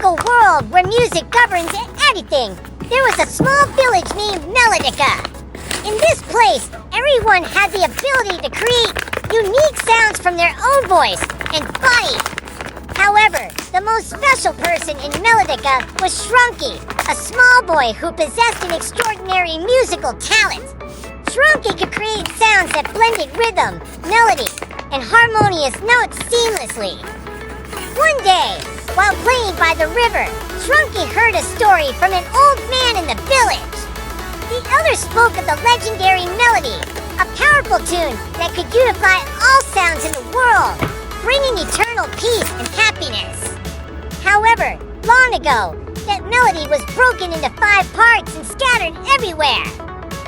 magical world where music governs everything, there was a small village named Melodica. In this place, everyone had the ability to create unique sounds from their own voice and body. However, the most special person in Melodica was Sprunki, a small boy who possessed an extraordinary musical talent. Sprunki could create sounds that blended rhythm, melody, and harmonious notes seamlessly. One day, while playing by the river, Sprunki heard a story from an old man in the village. The elder spoke of the legendary melody, a powerful tune that could unify all sounds in the world, bringing eternal peace and happiness. However, long ago, that melody was broken into 5 parts and scattered everywhere.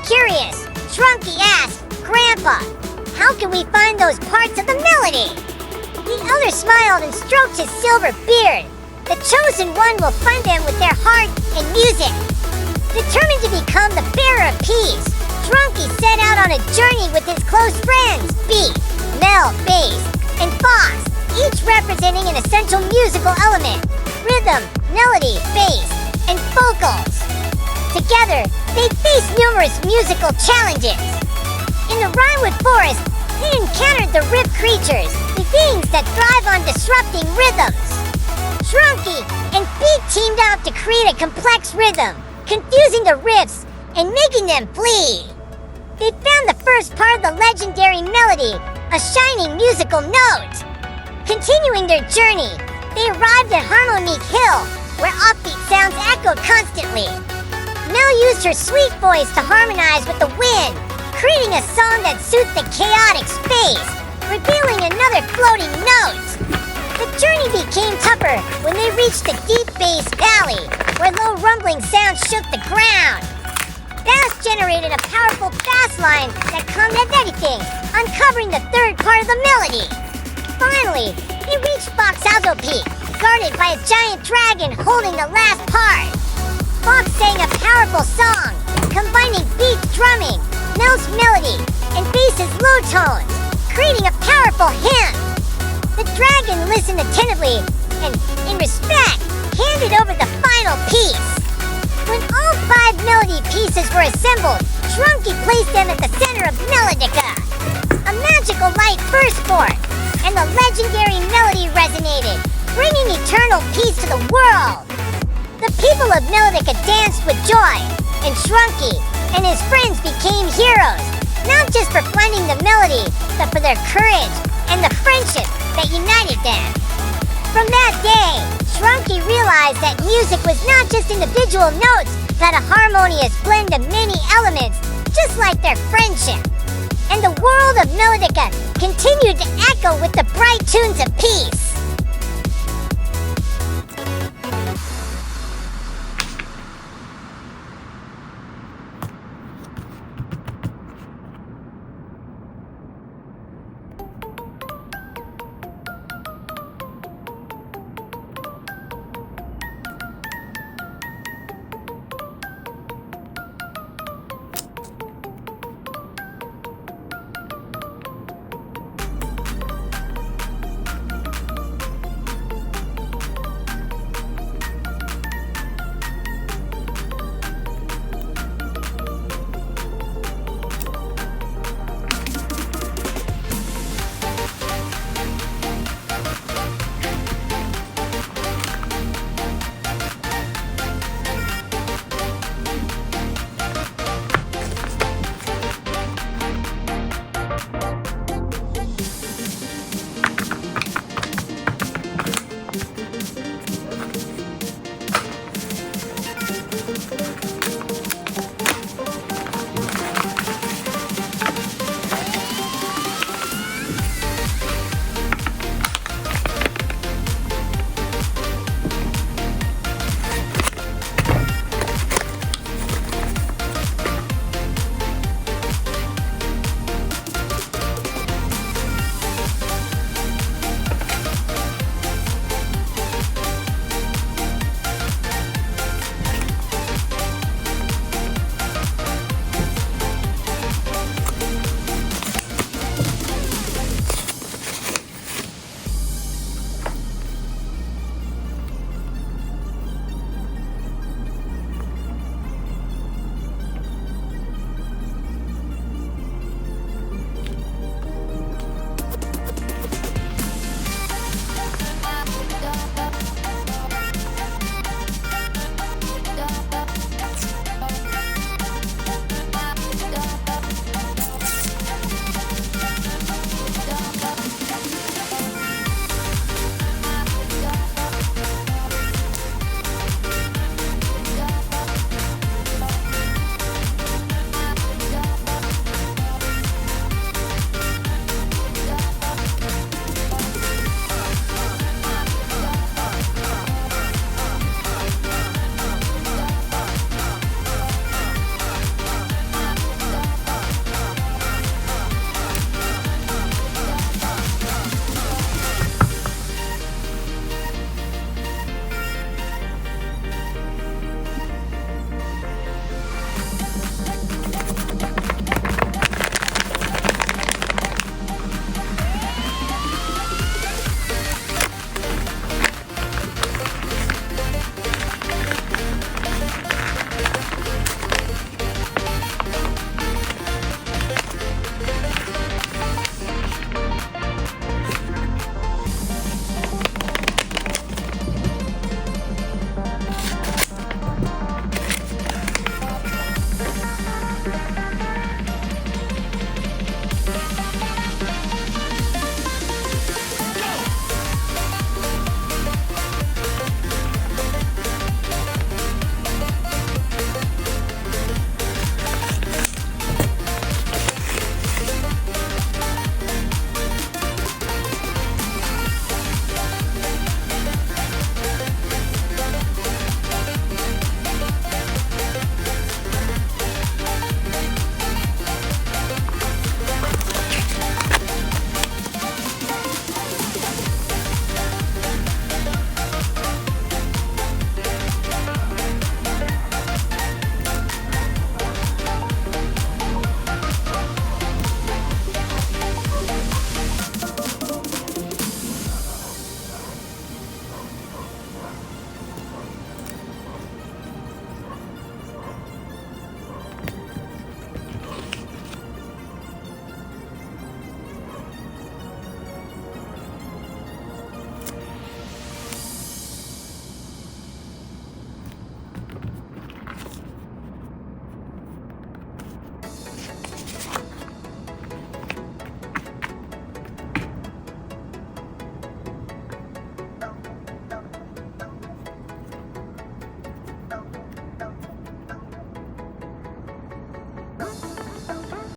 Curious, Sprunki asked, "Grandpa, how can we find those parts of the melody?" The elder smiled and stroked his silver beard. The chosen one will find them with their heart and music. Determined to become the bearer of peace, Sprunki set out on a journey with his close friends, Beat, Mel, Bass, and Foss, each representing an essential musical element: rhythm, melody, bass, and vocals. Together, they faced numerous musical challenges. In the Rhinewood Forest, they encountered the Rip creatures, the beings that thrive on disrupting rhythms. Sprunki and Beat teamed up to create a complex rhythm, confusing the Rips and making them flee. They found the first part of the legendary melody, a shining musical note. Continuing their journey, they arrived at Harmonique Hill, where offbeat sounds echoed constantly. Mel used her sweet voice to harmonize with the wind, creating a song that suits the chaotic space, revealing another floating note. The journey became tougher when they reached the deep bass valley, where low rumbling sounds shook the ground. Bass generated a powerful bass line that calmed everything, uncovering the third part of the melody. Finally, they reached Fox Alto Peak, guarded by a giant dragon holding the last part. Fox sang a powerful song, combining Beat's drumming, Mel's melody, and Bass's low tones, creating a powerful hymn. The dragon listened attentively and, in respect, handed over the final piece. When all 5 melody pieces were assembled, Sprunki placed them at the center of Melodica. A magical light burst forth, and the legendary melody resonated, bringing eternal peace to the world. The people of Melodica danced with joy, and Sprunki and his friends became heroes, not just for finding the melody, but for their courage and the friendship that united them. From that day, Sprunki realized that music was not just individual notes, but a harmonious blend of many elements, just like their friendship. And the world of Melodica continued to echo with the bright tunes of peace.